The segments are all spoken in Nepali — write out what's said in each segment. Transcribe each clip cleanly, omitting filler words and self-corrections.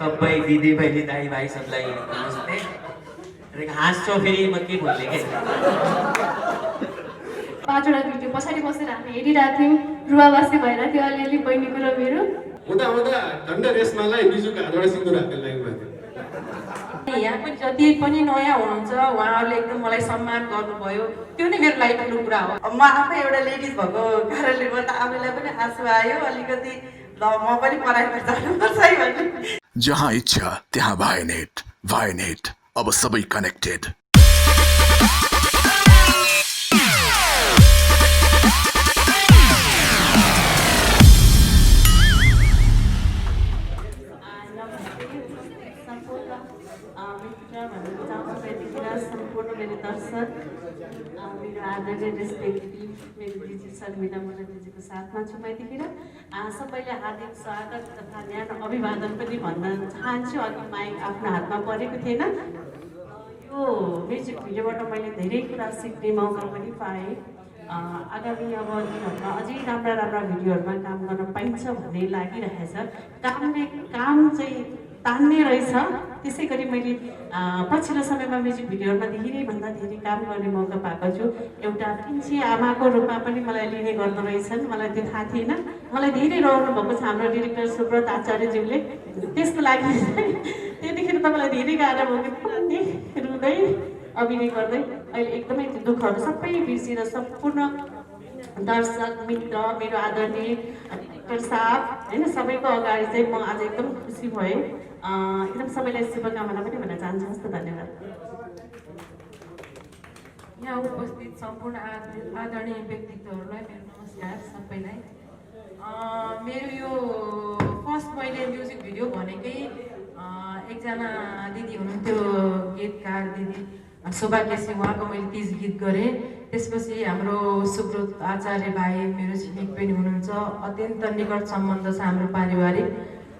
सबै दिदी बहिनी दाइ भाइ सबलाई नमस्ते। हाँस्छौ फेरि म के बोल्ने के 5वटा भिडियो पछाडि बसेर हामी हेरिरहेको थियौँ, रुवावासी भइरहेको थियो अलिअलि बहिनीको र मेरो। हुँदा हुँदा झन्डा रेसमालाई निजुको हातबाट सिन्दुर हाल्ने लागिरहेको थियो। यहाँ पनि जति पनि नयाँ हुनुहुन्छ उहाँहरूले एकदम मलाई सम्मान गर्नुभयो, त्यो नै मेरो लागि ठुलो कुरा हो। म आफै एउटा लेडिज भएको कारणले गर्दा आफैलाई पनि आँसु आयो अलिकति, ल म पनि पढाइमा जानुपर्छ है भन्ने। जहाँ इच्छा त्यहाँ भाइनेट अब सबै कनेक्टेड। सम्पूर्ण मेरो दर्शक, मेरो आदरणीय रेस्पेक्टिभ मेरो दिदी शर्मिला मोहन दिदीको साथमा छु म यतिखेर। सबैले हार्दिक स्वागत तथा न्यानो अभिवादन पनि भन्न चाहन्छु। अघि माइक आफ्नो हातमा परेको थिएन। यो म्युजिक भिडियोबाट मैले धेरै कुरा सिक्ने मौका पनि पाएँ। आगामी अब दिनहरूमा अझै राम्रा राम्रा भिडियोहरूमा काम गर्न पाइन्छ भन्ने लागिरहेछ। काम चाहिँ तान्ने रहेछ। त्यसै गरी मैले पछिल्लो समयमा म्युजिक भिडियोहरूमा धेरैभन्दा धेरै काम गर्ने मौका पाएको छु। एउटा पिन्छे आमाको रूपमा पनि मलाई लिने गर्दो रहेछन्, मलाई त्यो थाहा थिएन। मलाई धेरै रहनु भएको छ हाम्रो डिरेक्टर सुब्रत आचार्यज्यूले। त्यसको लागि त्यतिखेर तपाईँलाई धेरै गाह्रो भएको थियो, रुँदै अभिनय गर्दै। अहिले एकदमै त्यो दुःखहरू सबै बिर्सिएर सम्पूर्ण दर्शक मित्र, मेरो आदरणीय डिरेक्टर साहब होइन, सबैको अगाडि चाहिँ म आज एकदम खुसी भएँ। एकदम सबैलाई शुभकामना पनि भन्न चाहन्छु। हस्त धन्यवाद। यहाँ उपस्थित सम्पूर्ण आदरणीय व्यक्तित्वहरूलाई मेरो नमस्कार सबैलाई। मेरो यो फर्स्ट मैले म्युजिक भिडियो भनेकै एकजना दिदी हुनुहुन्थ्यो, गीतकार दिदी शोभा केसी, उहाँको मैले 30 गीत गरेँ। त्यसपछि हाम्रो सुब्रत आचार्य भाइ मेरो छिमेक पनि हुनुहुन्छ, अत्यन्त निकट सम्बन्ध छ हाम्रो पारिवारिक।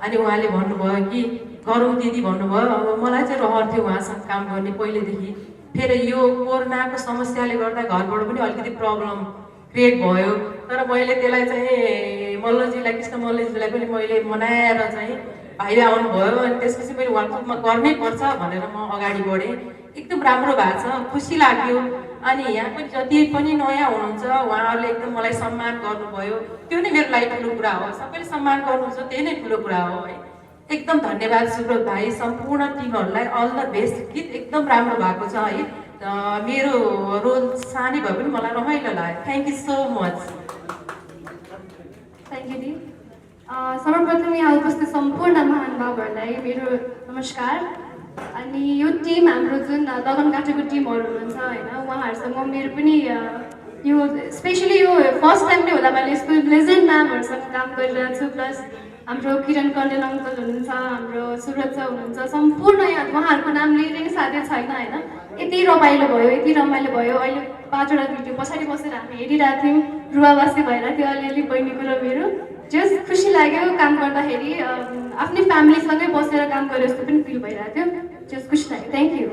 अनि उहाँले भन्नुभयो कि गरौँ दिदी भन्नुभयो। अब मलाई चाहिँ रहर थियो उहाँसँग काम गर्ने पहिलेदेखि। फेरि यो कोरोनाको समस्याले गर्दा घरबाट पनि अलिकति प्रब्लम क्रिएट भयो। तर मैले त्यसलाई चाहिँ मल्लजीलाई, कृष्ण मल्लजीलाई पनि मैले मनाएर चाहिँ भाइ आउनुभयो। अनि त्यसपछि मैले वर्कसपमा गर्नै पर्छ भनेर म अगाडि बढेँ। एकदम राम्रो भएको छ, खुसी लाग्यो। अनि यहाँ पनि जति पनि नयाँ हुनुहुन्छ उहाँहरूले एकदम मलाई सम्मान गर्नुभयो, त्यो नै मेरो लागि ठुलो कुरा हो। सबैले सम्मान गर्नुहुन्छ त्यही नै ठुलो कुरा हो है। एकदम धन्यवाद सुब्रत भाइ, सम्पूर्ण टिमहरूलाई अल द बेस्ट। गीत एकदम राम्रो भएको छ है। मेरो रोल सानै भए पनि मलाई रमाइलो लाग्यो। Thank you so much. Thank you दी। सर्वप्रथम यहाँ उपस्थित सम्पूर्ण महानुभावहरूलाई मेरो नमस्कार। अनि यो टिम हाम्रो जुन लगन काटेको टिमहरू हुनुहुन्छ होइन, उहाँहरूसँग मेरो पनि यो स्पेसली यो फर्स्ट टाइम नै होला मैले यस्तो लेजेन्ड नामहरूसँग काम गरिरहेको छु। प्लस हाम्रो किरण कल्याण अङ्कल हुनुहुन्छ, हाम्रो सुरज सर हुनुहुन्छ, सम्पूर्ण यहाँ उहाँहरूको नाम लिएर नै साध्य छैन होइन। यति रमाइलो भयो, यति रमाइलो भयो। अहिले 5वटा भिडियो पछाडि बसेर हामी हेरिरहेको थियौँ, रुवावासी भइरहेको थियो अलिअलि बहिनीको र मेरो। जस खुसी लाग्यो काम गर्दाखेरि, आफ्नै फ्यामिलीसँगै बसेर काम गरे जस्तो पनि फिल भइरहेको थियो। जस खुसी लाग्यो। Thank you.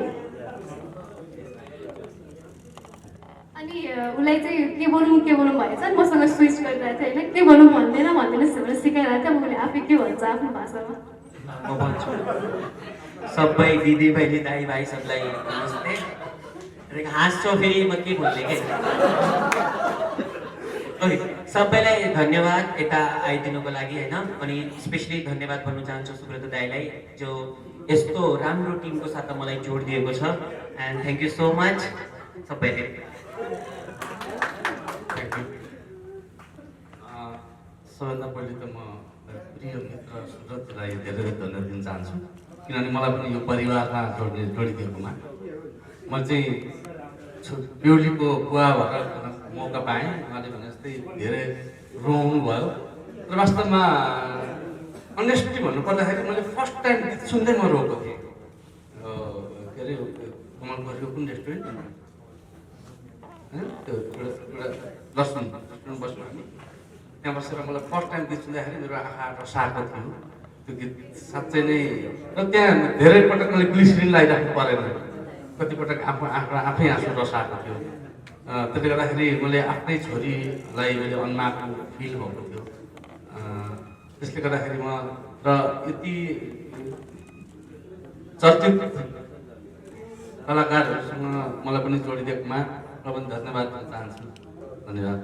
अनि उसलाई चाहिँ के बोलौँ भनेछ, मसँग स्विच गरिरहेको थियो होइन। के बोलौँ भन्दैन भनेर सिकाइरहेको थियो। उसले आफै के भन्छ आफ्नो भाषामा म भन्छु। सबै दिदी बहिनी दाइ भाइ सबलाई नमस्ते। हाँस्छौ फेरि म के बोल्ने के सबैलाई धन्यवाद यता आइदिनुको लागि होइन। अनि स्पेसली धन्यवाद भन्न चाहन्छु सुब्रत दाइलाई, जो यस्तो राम्रो टिमको साथमा मलाई जोड दिएको छ। And thank you so much सबैले। सबैभन्दा पहिले त म प्रिय मित्र सुब्रतलाई धेरै धन्यवाद दिन चाहन्छु, किनभने मलाई पनि यो परिवारमा जोडिदिएकोमा। म चाहिँ बेहुलीको बुवा भएर मौका पाएँ। उहाँले भने जस्तै धेरै रोउनु भयो। र वास्तवमा अनेस्टली भन्नुपर्दाखेरि मैले फर्स्ट टाइम गीत सुन्दै म रोएको थिएँ। के अरे कमलको कुन रेस्टुरेन्ट होइन, त्यो एउटा रेस्टुरेन्ट बस्नु हामी त्यहाँ बसेर मलाई फर्स्ट टाइम गीत सुन्दाखेरि मेरो आँखा रसाएको थियो त्यो गीत साँच्चै नै। र त्यहाँ धेरै पटक मैले ग्लिसरिन लगाइराख्नु परेन, कतिपटक आफै आँसु रसाएको थियो। त्यसले गर्दाखेरि मैले आफ्नै छोरीलाई मैले अन्माको फिल भएको थियो। त्यसले गर्दाखेरि म र यति चर्चित कलाकारहरूसँग मलाई पनि जोडिदिएकोमा म पनि धन्यवाद दिन चाहन्छु। धन्यवाद।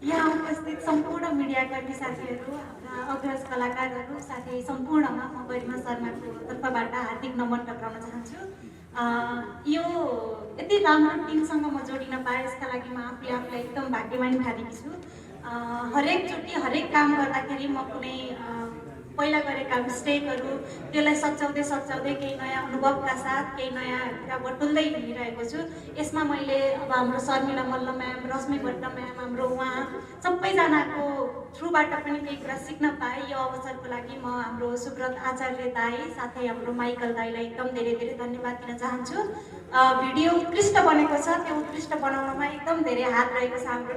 यहाँ उपस्थित सम्पूर्ण मिडियाकर्मी साथीहरू, हाम्रा अग्रज कलाकारहरू, साथै सम्पूर्णमा म गरिमा शर्माको तर्फबाट हार्दिक नमन टक्राउन चाहन्छु। यो यति राम्रो टिमसँग म जोडिन पाएँ, यसका लागि म आफूलाई एकदम भाग्यमानी ठानेकी छु। हरेकचोटि हरेक काम गर्दाखेरि म कुनै पहिला गरेका मिस्टेकहरू त्यसलाई सच्याउँदै केही नयाँ अनुभवका साथ केही नयाँ कुरा बटुल्दै हिँडिरहेको छु। यसमा मैले अब हाम्रो शर्मिला मल्ल म्याम, रश्मि भट्ट म्याम, हाम्रो उहाँ सबैजनाको थ्रुबाट पनि केही कुरा सिक्न पाएँ। यो अवसरको लागि म हाम्रो सुब्रत आचार्य दाई साथै हाम्रो माइकल दाईलाई एकदम धेरै धेरै धन्यवाद दिन चाहन्छु। भिडियो उत्कृष्ट बनेको छ, त्यो उत्कृष्ट बनाउनमा एकदम धेरै हात रहेको छ हाम्रो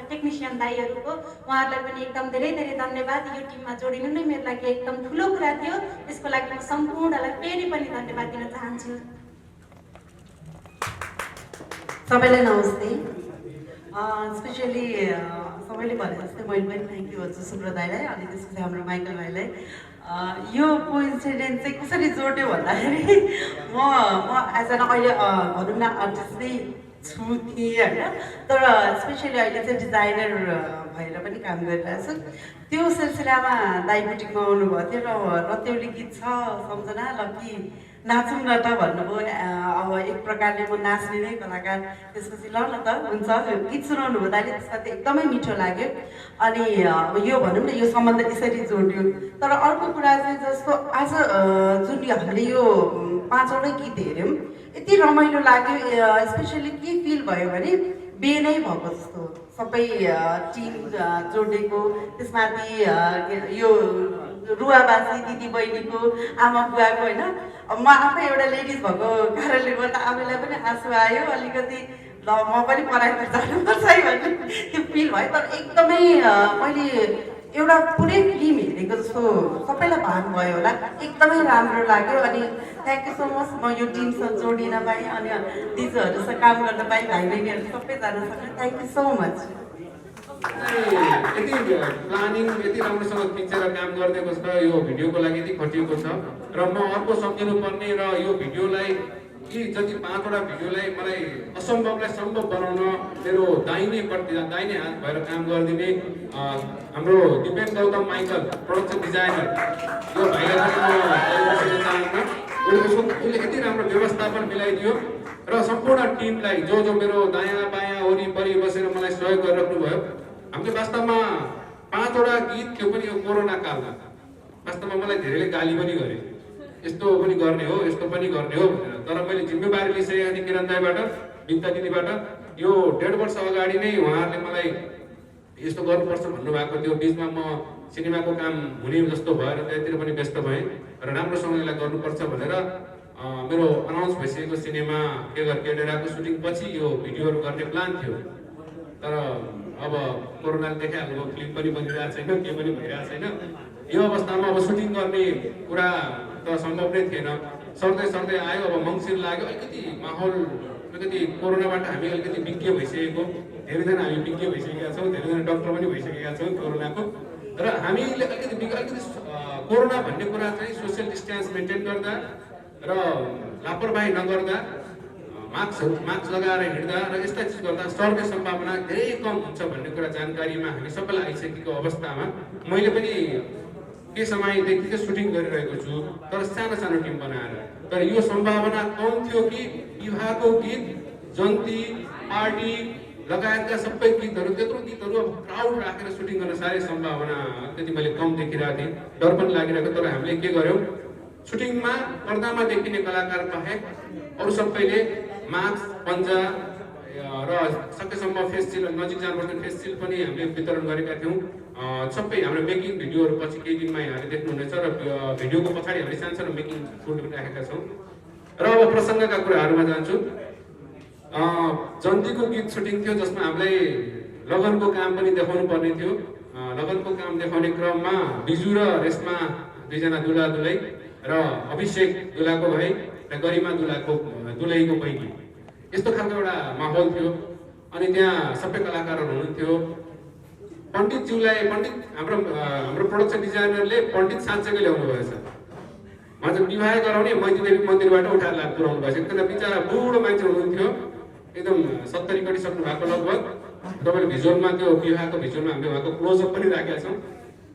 टेक्निसियन दाईहरूको। उहाँहरूलाई पनि एकदम धेरै धेरै धन्यवाद। यो टिममा जोडिनु नै मेरो लागि एकदम ठुलो कुरा थियो। त्यसको लागि म सम्पूर्णलाई फेरि पनि धन्यवाद दिन चाहन्छु। सबैलाई नमस्ते। स्पेसली सबैले भने जस्तै मैले पनि थ्याङ्क यू भन्छु सुब्रत दाईलाई अनि त्यसपछि हाम्रो माइकल भाइलाई। यो कोइन्सिडेन्स चाहिँ कसरी जोड्यो भन्दाखेरि म एज एन अहिले भनौँ न आर्टिस्ट नै छु थिएँ होइन, तर स्पेसली अहिले चाहिँ डिजाइनर भएर पनि काम गरिरहेको छु। त्यो सिलसिलामा दाई बुटिकमा आउनुभएको थियो र रत्याउली गीत छ सम्झना, ल कि नाचौँ न त भन्नुभयो। अब एक प्रकारले म नाच्ने नै कलाकार, त्यसपछि ल न त हुन्छ गीत सुनाउनु भयो दाइले, त्यसमा चाहिँ एकदमै मिठो लाग्यो। अनि यो भनौँ न यो सम्बन्ध यसरी जोड्यो। तर अर्को कुरा चाहिँ जस्तो आज जुन हामीले यो 5वटै गीत हेऱ्यौँ, यति रमाइलो लाग्यो। स्पेसली के फिल भयो भने बेनै भएको जस्तो सबै टिम जोडेको, त्यसमाथि यो रुवाबासी दिदी बहिनीको, आमा बुवाको होइन। म आफै एउटा लेडिज भएको कारणले गर्दा आफैलाई पनि आँसु आयो अलिकति, ल म पनि पढाइमा जानुपर्छ है भन्ने त्यो फिल भयो। तर एकदमै मैले एउटा पुरै फिल्म हेरेको जस्तो सबैलाई भान भयो होला, एकदमै राम्रो लाग्यो। अनि थ्याङ्क यू सो मच, म यो टिमसँग जोडिन पाएँ अनि दिदीहरूसँग काम गर्न पाएँ, भाइ बहिनीहरू सबैजनासँग थ्याङ्क यू सो मच। यति प्लानिङ यति राम्रोसँग खिचेर काम गरिदिएको छ, यो भिडियोको लागि यति खटिएको छ। र म अर्को सम्झिनुपर्ने र यो भिडियोलाई कि जति 5वटा भिडियोलाई मलाई असम्भवलाई सम्भव बनाउन मेरो दाहिने हात भएर काम गरिदिने हाम्रो Dipen Gautam Michael production designer, यो भाइलाई पनि म चाहन्न। उसले यति राम्रो व्यवस्थापन मिलाइदियो र सम्पूर्ण टिमलाई जो मेरो दायाँ बायाँ वरिपरि बसेर मलाई सहयोग गरिराख्नु भयो। हामीले वास्तवमा 5वटा गीत थियो पनि यो कोरोना कालमा। वास्तवमा मलाई धेरैले गाली पनि गरे, यस्तो पनि गर्ने हो यस्तो पनि गर्ने हो भनेर। तर मैले जिम्मेवारी लिइसकेको थिएँ किरण दाईबाट, बिन्ता दिदीबाट। यो 1.5 वर्ष अगाडि नै उहाँहरूले मलाई यस्तो गर्नुपर्छ भन्नुभएको थियो। बिचमा म सिनेमाको काम हुने जस्तो भएर त्यतिर पनि व्यस्त भएँ र राम्रोसँग यसलाई गर्नुपर्छ भनेर मेरो अनाउन्स भइसकेको सिनेमा के डेराको सुटिङ पछि यो भिडियोहरू गर्ने प्लान थियो। तर अब कोरोनाले देखाइहाल्नु, फिल्म पनि बनिरहेको छैन, के पनि भइरहेको छैन। यो अवस्थामा अब सुटिङ गर्ने कुरा त सम्भव नै थिएन। सर्दै आयो। अब मङ्सिर लाग्यो, अलिकति माहौल अलिकति कोरोनाबाट हामी अलिकति विज्ञ भइसकेको, धेरैजना हामी विज्ञ भइसकेका छौँ, धेरैजना डक्टर पनि भइसकेका छौँ कोरोनाको। र हामीले अलिकति कोरोना भन्ने कुरा चाहिँ सोसियल डिस्टेन्स मेन्टेन गर्दा र लापरवाही नगर्दा, मास्क लगाएर हिँड्दा र यस्ता चिज गर्दा सर्ने सम्भावना धेरै कम हुन्छ भन्ने कुरा जानकारीमा हामी सबैलाई आइसकेको अवस्थामा मैले पनि के समयदेखि चाहिँ सुटिङ गरिरहेको छु, तर सानो टिम बनाएर। तर यो सम्भावना कम थियो कि विवाहको गीत, जन्ती, पार्टी लगायतका सबै गीतहरू, त्यत्रो गीतहरू अब क्राउड राखेर सुटिङ गर्न साह्रै सम्भावना अलिकति मैले कम देखिरहेको थिएँ, डर पनि लागिरहेको। तर हामीले के गर्यौँ, सुटिङमा पर्दामा देखिने कलाकार बाहेक अरू सबैले मास्क, पन्जा र सकेसम्म फेस सिल, नजिक जानुपर्छ फेस सिल पनि हामीले वितरण गरेका थियौँ। सबै हाम्रो मेकिङ भिडियोहरू पछि केही दिनमा यहाँले देख्नुहुनेछ र भिडियोको पछाडि हामीले सानो मेकिङ फुट पनि राखेका छौँ। र अब प्रसङ्गका कुराहरूमा जान्छु। जन्तीको गीत सुटिङ थियो जसमा हामीलाई लगनको काम पनि देखाउनु पर्ने थियो। लगनको काम देखाउने क्रममा बिजु र रेशमा दुईजना दुला दुलै र अभिषेक दुलाको भाइ र गरिमा दुलैको बहिनी, यस्तो खालको एउटा माहौल थियो। अनि त्यहाँ सबै कलाकारहरू हुनुहुन्थ्यो। पण्डितज्यूलाई हाम्रो प्रोडक्सन डिजाइनरले पण्डित साँच्चैकै ल्याउनु भएछ। उहाँ चाहिँ विवाह गराउने मैत्रीदेवी मन्दिरबाट उठाएर पुऱ्याउनु भएछ। एकजना बिचरा बुढो मान्छे हुनुहुन्थ्यो, एकदम 70 कटिसक्नु भएको लगभग। तपाईँले भिजुअलमा त्यो विवाहको भिजुअलमा हामीले उहाँको क्लोजअप पनि राखेका छौँ।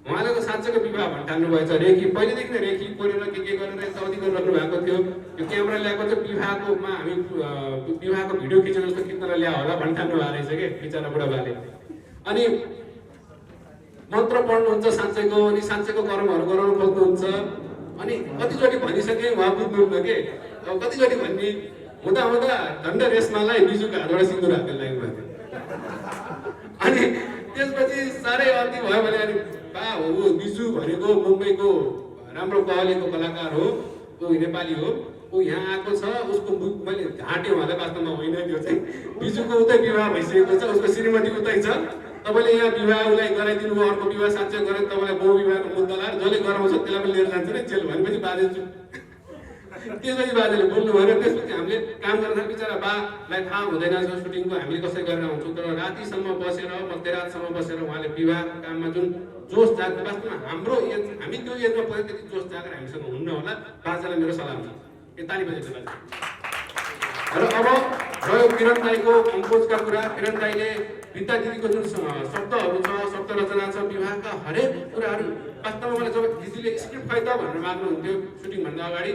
उहाँले त साँच्चैको विवाह भन्ठान्नु भएछ। रेखी पहिलेदेखि नै रेखी कोरेर के गरेर यताउति गरिरहनु भएको थियो। यो क्यामेरा ल्याएको चाहिँ विवाहकोमा हामी विवाहको भिडियो खिचेर जस्तो खिच्न ल्या होला भन्ठान्नु भएको रहेछ कि बिचरा बुढाबाले। अनि मन्त्र पढ्नुहुन्छ साँच्चैको, अनि साँच्चैको कर्महरू गराउनु खोज्नुहुन्छ। अनि कतिचोटि भनिसके उहाँ बुझ्नुहुन्न के, अब कतिचोटि भन्ने हुँदा हुँदा झन्डै रेशमालाई बिजुको हातबाट सिन्दुर हातेर ल्याउनु भएको थियो। अनि त्यसपछि साह्रै अल्छी भयो भने अनि बा हो बिजु भनेको मुम्बईको राम्रो कलेजको कलाकार हो, ऊ नेपाली हो, ऊ यहाँ आएको छ, उसको मुख मैले ढाँटेँ उहाँलाई, वास्तवमा होइन त्यो चाहिँ बिजुको उतै विवाह भइसकेको छ, उसको श्रीमती उतै छ। तपाईँले यहाँ विवाह उसलाई गराइदिनु भयो, अर्को विवाह साँच्चै गरेर तपाईँलाई बहु विवाहको मुद्दा लाएर जसले गराउँछ त्यसलाई पनि लिएर जान्छ नि जेल। भनेपछि बाजे त्यसपछि बाजेले बोल्नु भयो। त्यसपछि हामीले काम गर्दा बिचरा बालाई थाहा हुँदैन सुटिङको हामीले कसरी गरेर हुन्छौँ, तर रातिसम्म बसेर मध्यरातसम्म बसेर उहाँले विवाहको काममा जुन जोस जाग्यो, वास्तवमा हाम्रो एज हामी त्यो एजमा पऱ्यो त्यति जोस जागेर हामीसँग हुन्न होला। बाजालाई मेरो सलाम छ, यो ताली बजेको बाजे। र अब रह्यो किरण दाईको कम्पोजका कुरा। किरण दाईले विद्या दिदीको जुन शब्दहरू छ, शब्द रचना छ, विवाहका हरेक कुराहरू वास्तवमा मलाई जब दिदीले स्क्रिप्ट खै त भनेर माग्नुहुन्थ्यो सुटिङभन्दा अगाडि,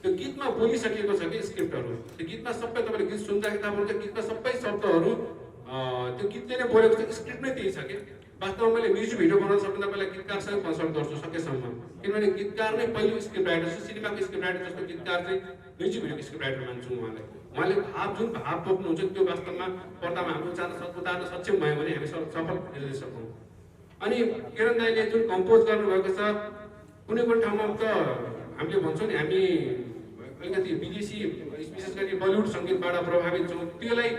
त्यो गीतमा बोलिसकेको छ कि स्क्रिप्टहरू, त्यो गीतमा सबै तपाईँले गीत सुन्दाखेरि थाहा पाउँछ गीतमा सबै शब्दहरू त्यो गीतले नै बोलेको छ, स्क्रिप्ट नै त्यही छ कि। वास्तवमा मैले म्युजिक भिडियो बनाउन सक्दा पहिला गीतकारसँग कन्सल्ट गर्छु सकेसम्म, किनभने गीतकार नै पहिलो स्क्रिप्ट राइटर छ। सिनेमाको स्क्रिप्ट राइटर जस्तो गीतकार चाहिँ म्युजिक भिडियोको स्क्रिप्ट राइटर मान्छु उहाँले जुन भाव बोक्नुहुन्छ त्यो वास्तवमा पर्दामा हाम्रो उतार्न सक्षम भयो भने हामी सफल निर्देशक हौँ। अनि किरण दाईले जुन कम्पोज गर्नुभएको छ, कुनै पनि ठाउँमा त हामीले भन्छौँ नि हामी अलिकति विदेशी विशेष गरी बलिउड सङ्गीतबाट प्रभावित छौँ, त्यसलाई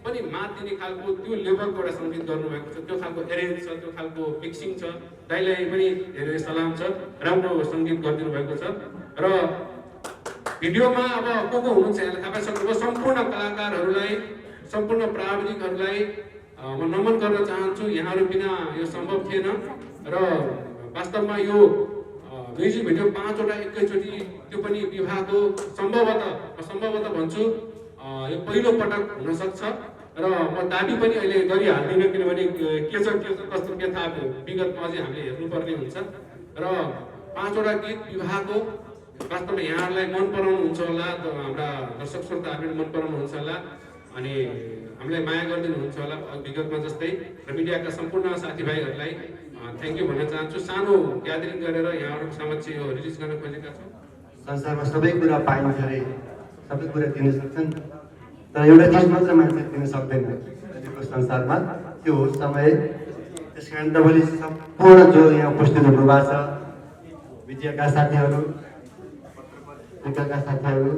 पनि मात दिने खालको त्यो लेभलको एउटा सङ्गीत गर्नुभएको छ, त्यो खालको एरेन्ज छ, त्यो खालको मिक्सिङ छ। दाईलाई पनि धेरै सलाम छ, राम्रो सङ्गीत गरिदिनु भएको छ। र भिडियोमा अब को हुनुहुन्छ यहाँले थाहा पाइसक्नुभयो। सम्पूर्ण कलाकारहरूलाई, सम्पूर्ण प्राविधिकहरूलाई म नमन गर्न चाहन्छु। यहाँहरू बिना यो सम्भव थिएन। र वास्तवमा यो म्युजिक भिडियो 5 वटा एकैचोटि, त्यो पनि विवाहको सम्भवतः भन्छु यो पहिलो पटक हुनसक्छ। र म दाबी पनि अहिले गरिहाल्दिनँ, किनभने के छ कस्तो के थाहा विगतमा अझै हामीले हेर्नुपर्ने हुन्छ। र 5 वटा गीत विवाहको वास्तवमा यहाँहरूलाई मन पराउनुहुन्छ होला, हाम्रा दर्शक श्रोताहरूले मन पराउनुहुन्छ होला, अनि हामीलाई माया गरिदिनुहुन्छ होला विगतमा जस्तै। र मिडियाका सम्पूर्ण साथीभाइहरूलाई थ्याङ्क यू भन्न चाहन्छु। सानो ग्यादरिङ गरेर यहाँहरूको समक्ष यो रिलिज गर्न खोजेका छौँ। संसारमा सबै कुरा पाइन्छ अरे, सबै कुरा दिन सक्छन्, तर एउटा चिज मात्र मान्छे दिन सक्दैन अहिलेको संसारमा, त्यो हो समय। त्यस कारण तपाईँले सम्पूर्ण जो यहाँ उपस्थित हुनुभएको छ, मिडियाका साथीहरू, पत्रकारिताका साथीहरू,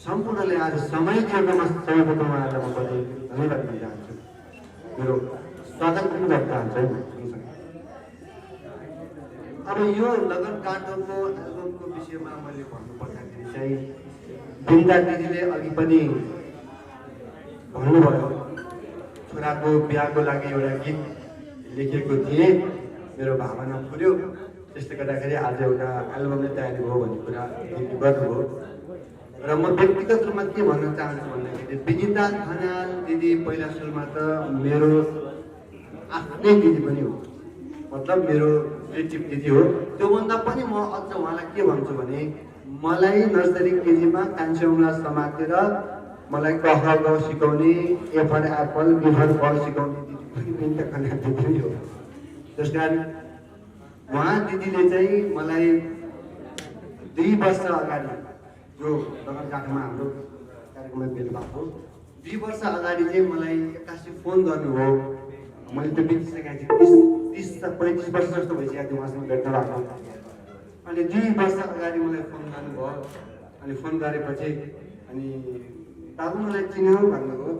सम्पूर्णले आज समय दिएकोमा सर्वप्रथम उहाँहरूलाई म बधाई धन्यवाद दिन चाहन्छु। मेरो स्वागत पनि गर्न चाहन्छु। अब यो लगन काण्डको एल्बमको विषयमा मैले भन्नुपर्दाखेरि चाहिँ बिन्दा दिदीले अघि पनि भन्नुभयो, छोराको बिहाको लागि एउटा गीत लेखेको थिएँ, मेरो भावना फुल्यो, त्यसले गर्दाखेरि आज एउटा एल्बमले तयारी भयो भन्ने कुरा गर्नुभयो। र म व्यक्तिगत रूपमा के भन्न चाहन्छु भन्दाखेरि विनिता खनाल दिदी पहिला सुरुमा त मेरो आफ्नै दिदी पनि हो, मतलब मेरो रिलेटिभ दिदी हो। त्योभन्दा पनि म अझ उहाँलाई के भन्छु भने मलाई नर्सरी केजीमा कान्छे औँला समातेर मलाई क ख ग सिकाउने, ए फर एप्पल, बी फर बल सिकाउने दिदी पनि विनिता खनाल दिदी पनि हो। त्यस कारण उहाँ दिदीले चाहिँ मलाई 2 वर्ष अगाडि जो लगनकाण्डमा हाम्रो कार्यक्रममा भेट भएको 2 वर्ष अगाडि चाहिँ मलाई एक्कासी फोन गर्नुभयो। मैले त्यो बितिसकेको थिएँ, 30-35 वर्ष जस्तो भइसकेको थियो उहाँसँग भेट्न भएको। अनि 2 वर्ष अगाडि मलाई फोन गर्नुभयो। अनि फोन गरेपछि अनि बाबु मलाई चिन्यौ भन्नुभयो।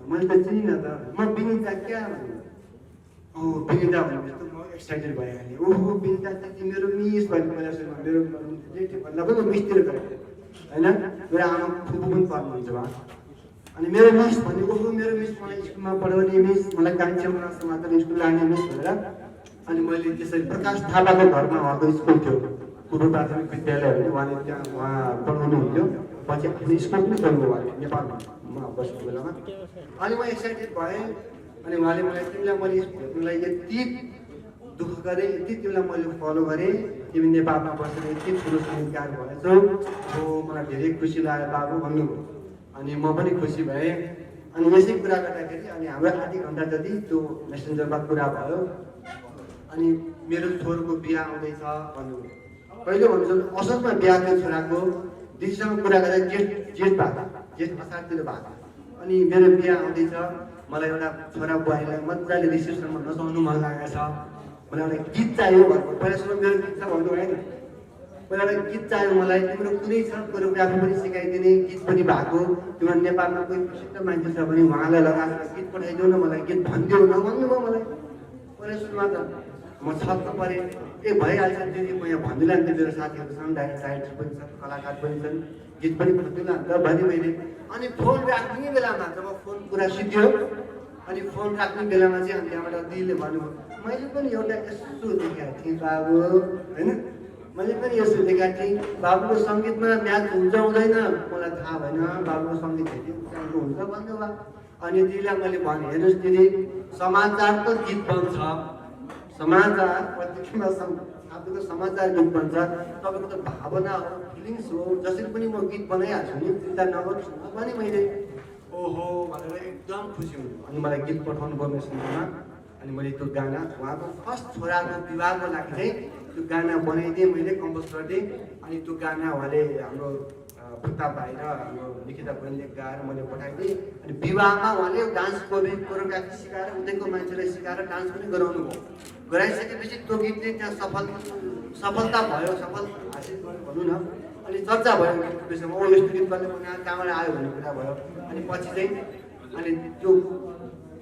मैले त चिनिनँ त, म विनिता क्या भन्नु। ओ विनिता भनेपछि त म एक्साइटेड भइहालेँ। ओहो विनिता दिदी मेरो मिस भन्नु पहिला सुरुमा मेरो रिलेटिभ भन्दा पनि म मिसतिर गएँ होइन, मेरो आमा फुपू पनि पर्नुहुन्छ उहाँ। अनि मेरो मिस भन्ने ओहो मेरो मिस मलाई स्कुलमा पढाउने मिस मलाई कान्छेमा समातेर स्कुल लाने मिस भनेर अनि मैले त्यसरी प्रकाश थापाको घरमा उहाँको स्कुल थियो पूर्व प्राथमिक विद्यालय हो उहाँले त्यहाँ उहाँ पढाउनु हुन्थ्यो पछि आफ्नो स्कुल पनि चल्नु भयो नेपालमा बसेको बेलामा अनि म एक्साइटेड भएँ अनि उहाँले मलाई तिमीलाई मैले भेट्नुलाई यति दुःख गरेँ यति तिमीलाई मैले फलो गरेँ तिमी नेपालमा बसेर यति ठुलो सङ्गीतकार भएछौ हो मलाई धेरै खुसी लाग्यो बाबु भन्नुभयो अनि म पनि खुसी भएँ अनि यसै कुरा गर्दाखेरि अनि हाम्रो आधी घन्टा जति त्यो मेसेन्जरमा कुरा भयो अनि मेरो छोरोको बिहा आउँदैछ भन्नुभयो कहिले भन्नुहुन्छ असोजमा बिहा थियो छोराको दिदीसँग कुरा गरेर जेठ असारतिर भएको अनि मेरो बिहा आउँदैछ मलाई एउटा छोरा बुहारीलाई मजाले रिसेप्सनमा नचाउनु मन लागेको छ मलाई एउटा गीत चाहियो भन्नु पहिलासम्म मेरो गीत छ भन्नु भएन पहिला एउटा गीत चाहियो मलाई तिम्रो कुनै छ कोरियोग्राफी पनि सिकाइदिने गीत पनि भएको तिम्रो नेपालमा कोही प्रसिद्ध मान्छे छ भने उहाँलाई लगाएर गीत पठाइदेऊ न मलाई गीत भनिदेऊ न भन्नुभयो मलाई पहिला सुरुमा त म छक्क परेँ ए भइहाल्छ दिदी म यहाँ भन्दिनँ नि मेरो साथीहरू छन् डाइरेक्टर पनि छन् कलाकार पनि छन् गीत पनि खोज्दिनँ अन्त भने मैले अनि फोन राख्ने बेलामा जब फोन कुरा सिद्धियो अनि फोन राख्ने बेलामा चाहिँ अनि त्यहाँबाट दिदीले भन्नुभयो मैले पनि एउटा यस्तो देखाएको थिएँ बाबु होइन मैले पनि यस्तो देखाएको थिएँ बाबुको सङ्गीतमा म्याच हुन्छ हुँदैन मलाई थाहा भएन बाबुको सङ्गीत हेरि उचाइको हुन्छ भन्नुभयो अनि दिदीलाई मैले भने हेर्नुहोस् दिदी समाचारको गीत बन्छ समाचार पत्रिकामा तपाईँको समाचार गीत बन्छ तपाईँको त भावना हो फिलिङ्स हो जसरी पनि म गीत बनाइहाल्छु नि चिन्ता नगर्छु भने मैले ओहो भनेर एकदम खुसी हुनु अनि मलाई गीत पठाउनु भयो मेसेन्जरमा अनि मैले त्यो गाना उहाँको फर्स्ट छोराको विवाहको लागि चाहिँ त्यो गाना बनाइदिएँ मैले कम्पोज गरिदिएँ अनि त्यो गाना उहाँले हाम्रो प्रताप भाइ र हाम्रो निकिता बहिनीले गाएर मैले पठाइदिएँ अनि विवाहमा उहाँले डान्स कोरियोग्राफी सिकाएर उतैको मान्छेलाई सिकाएर डान्स पनि गराउनु भयो गराइसकेपछि त्यो गीतले त्यहाँ सफलता भयो सफल हासिल भयो भनौँ न अनि चर्चा भयो गीतको विषयमा ओ यस्तो गीत कसले बनायो कहाँबाट आयो भन्ने कुरा भयो अनि पछि चाहिँ अनि त्यो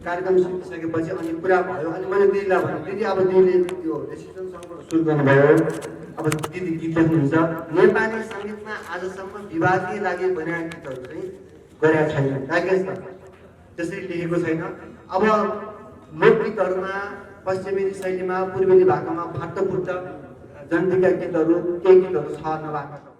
कार्यक्रम सकिसकेपछि अनि कुरा भयो अनि मैले दिदीलाई भने दिदी अब दिदीले त्यो डिसिजन सङ्गबाट सुरु गर्नुभयो अब दिदी गीत लेख्नुहुन्छ नेपाली सङ्गीतमा आजसम्म विवादकै लागि बनाएका गीतहरू चाहिँ गरेका छैन राकेश त त्यसरी लेखेको छैन अब लोकगीतहरूमा पश्चिमेली शैलीमा पूर्वेली भाकामा फाटो फुट्छ जनताका गीतहरू केही गीतहरू छ नभएको